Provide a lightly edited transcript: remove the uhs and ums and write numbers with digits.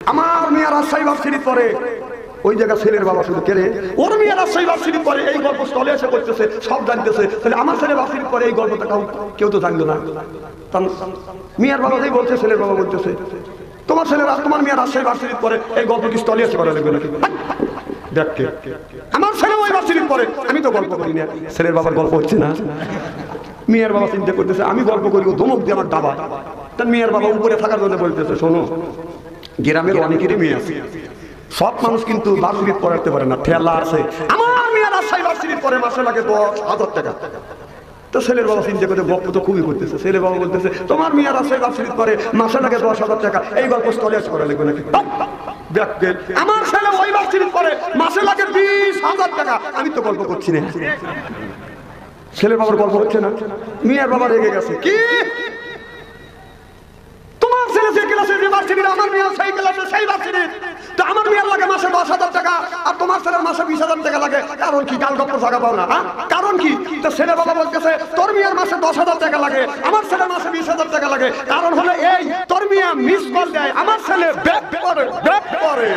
আমার মেয়ে রাজশাহী ভার্সিটি পড়ে, ওই জায়গা ছেলের বাবা শুধু কেড়ে ওর মেয়ে রাজশাহী ভার্সিটি পড়ে, এই গল্প স্থলে এসে করতেছে, সব জানতেছে। তাহলে আমার ছেলে ভার্সিটি পড়ে এই গল্পটা কেউ তো জানলো না। মেয়ের বাবাই বলছে, ছেলের বাবা বলতেছে তোমার মেয়ে রাজশাহী ভার্সিটি পড়ে, এই গল্প কি স্থলে এসে করা লাগবে নাকি? দেখে আমার ছেলে ওই ভার্সিটি পড়ে, আমি তো গল্প করি না, ছেলের বাবার গল্প হচ্ছে না। মেয়ের বাবা চিন্তা করতেছে আমি গল্প করি, ও ধমক দিয়ে আমার দাবা। তার মেয়ের বাবা উপরে থাকার জন্য বলতেছে শোনো, গ্রামের অনেকেরই মেয়ে আছে, সব মানুষ কিন্তু ভার্সিটি পড়াতে পারে না, ঠেলা আছে। আমার মেয়ে রাজশাহী ভার্সিটি পড়ে, মাসে লাগে 10,000 টাকা। তো ছেলের বাবা চিন্তা করে গল্প তো খুবই করতেছে, ছেলের বাবা বলতেছে তোমার মেয়ে রাজশাহী ভার্সিটি পড়ে, মাসে লাগে 10,000 টাকা, এই গল্প স্থলে করা লাগবে নাকি? আমার ছেলে ওই ভার্সিটি পড়ে, মাসে লাগে 20,000 টাকা, আমি তো গল্প করছি না। ছেলের বাবার গল্প হচ্ছে না, মেয়ের বাবা রেগে গেছে। কি তোমার ছেলে যে ক্লাসে যে ভার্সিটি, আমার মেয়ে সেই ক্লাসে সেই ভার্সিটি, তো আমার মেয়ের লাগে মাসে 10,000 টাকা আর তোমার ছেলের মাসে 20,000 টাকা লাগে, কারণ কি? কাল গপ্প জায়গা পাও না, কারণ কি? তো ছেলে বাবা বলতেছে তোর মেয়ের মাসে 10,000 টাকা লাগে, আমার ছেলের মাসে 20,000 টাকা লাগে, কারণ হলো এই তোর মেয়ে মিস কল দেয়, আমার ছেলে ব্যাক করে।